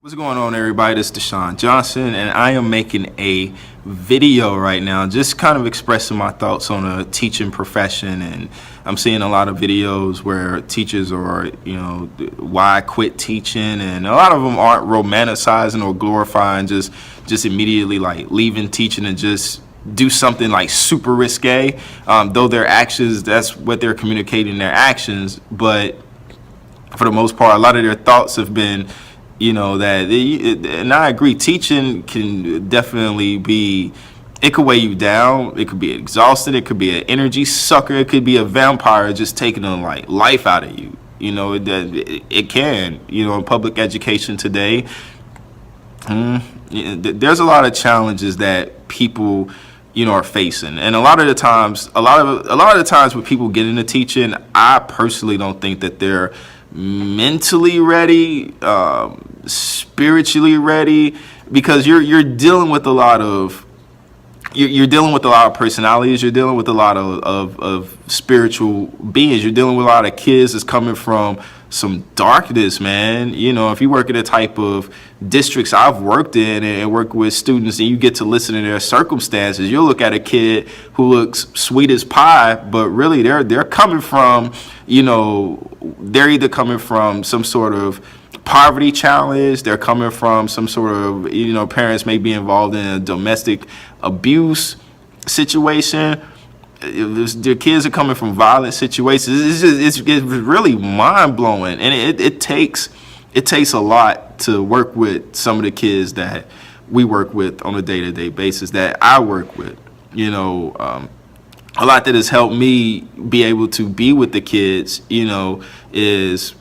What's going on, everybody? This is Deshaun Johnson, and I am making a video right now, just kind of expressing my thoughts on a teaching profession. And I'm seeing a lot of videos where teachers are, why I quit teaching, and a lot of them aren't romanticizing or glorifying just immediately like leaving teaching and just do something like super risque. Though their actions, that's what they're communicating in their actions, but for the most part, a lot of their thoughts have been, and I agree, teaching can definitely be, it could weigh you down, it could be exhausted, it could be an energy sucker, it could be a vampire just taking the like life out of you. It can, in public education today. There's a lot of challenges that people are facing, and a lot of the times when people get into teaching, I personally don't think that they're mentally ready, spiritually ready, because you're dealing with a lot of you're dealing with a lot of personalities. You're dealing with a lot of spiritual beings. You're dealing with a lot of kids that's coming from some darkness, man. If you work in the type of districts I've worked in and work with students, and you get to listen to their circumstances, you'll look at a kid who looks sweet as pie, but really they're coming from, they're either coming from some sort of poverty challenge, they're coming from some sort of, parents may be involved in a domestic abuse situation. The kids are coming from violent situations. It's really mind blowing, and it takes a lot to work with some of the kids that we work with on a day-to-day basis, that I work with. A lot that has helped me be able to be with the kids, is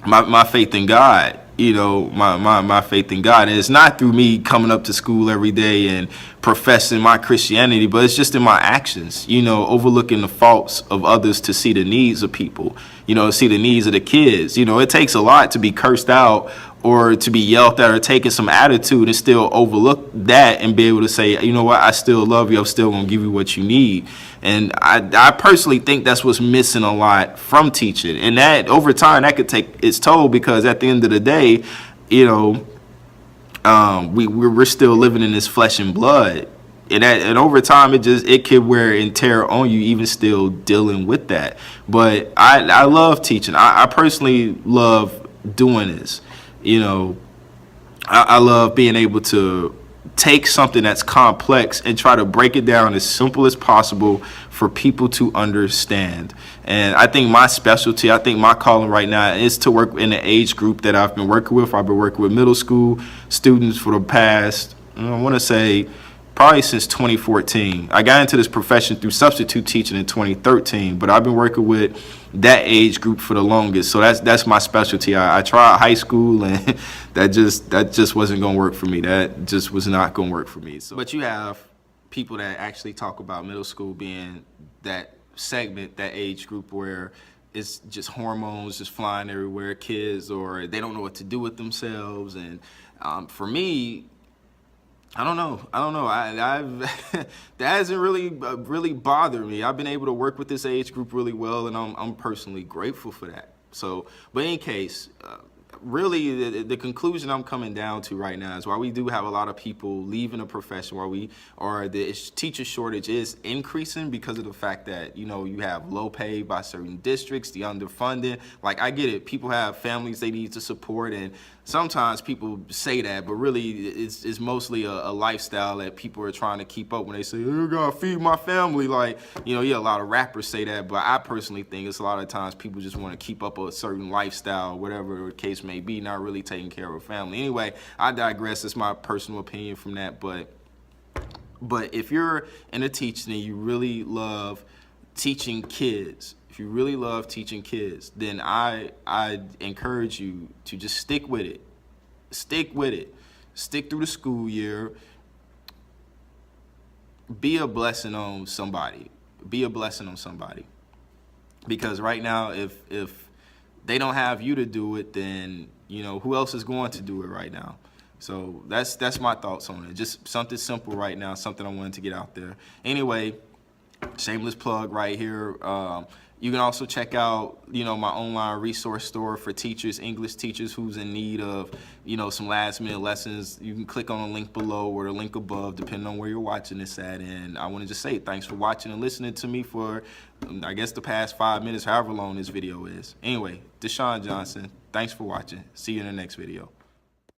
my faith in God. My faith in God. And it's not through me coming up to school every day and professing my Christianity, but it's just in my actions, overlooking the faults of others to see the needs of people, see the needs of the kids. It takes a lot to be cursed out or to be yelled at or taking some attitude and still overlook that and be able to say, you know what, I still love you. I'm still going to give you what you need. And I personally think that's what's missing a lot from teaching. And that over time, that could take its toll, because at the end of the day, we're still living in this flesh and blood. And over time, it could wear and tear on you, even still dealing with that. But I love teaching. I personally love doing this. I love being able to take something that's complex and try to break it down as simple as possible for people to understand. And I think my specialty, I think my calling right now is to work in the age group that I've been working with. I've been working with middle school students for the past, I want to say, probably since 2014. I got into this profession through substitute teaching in 2013, but I've been working with that age group for the longest. So that's my specialty. I tried high school, and that just wasn't going to work for me. That just was not going to work for me. So, but you have people that actually talk about middle school being that segment, that age group where it's just hormones just flying everywhere, kids, or they don't know what to do with themselves. And for me, I don't know. I've that hasn't really bothered me. I've been able to work with this age group really well, and I'm personally grateful for that. So, but in any case, really the conclusion I'm coming down to right now is, while we do have a lot of people leaving the profession, the teacher shortage is increasing because of the fact that you have low pay by certain districts, the underfunding. Like, I get it, people have families they need to support, and sometimes people say that, but really it's mostly a lifestyle that people are trying to keep up when they say, I gotta feed my family. Like, a lot of rappers say that, but I personally think it's a lot of times people just want to keep up a certain lifestyle, whatever the case may be, not really taking care of a family. Anyway, I digress. It's my personal opinion from that, but if you're in a teaching and you really love teaching kids, then I encourage you to just stick with it. Stick through the school year. Be a blessing on somebody. Because right now, if they don't have you to do it, then who else is going to do it right now? So that's my thoughts on it. Just something simple right now, something I wanted to get out there. Anyway, shameless plug right here. You can also check out, my online resource store for teachers, English teachers who's in need of, some last minute lessons. You can click on the link below or the link above, depending on where you're watching this at. And I want to just say thanks for watching and listening to me for, I guess, the past 5 minutes, however long this video is. Anyway, Deshaun Johnson, thanks for watching. See you in the next video.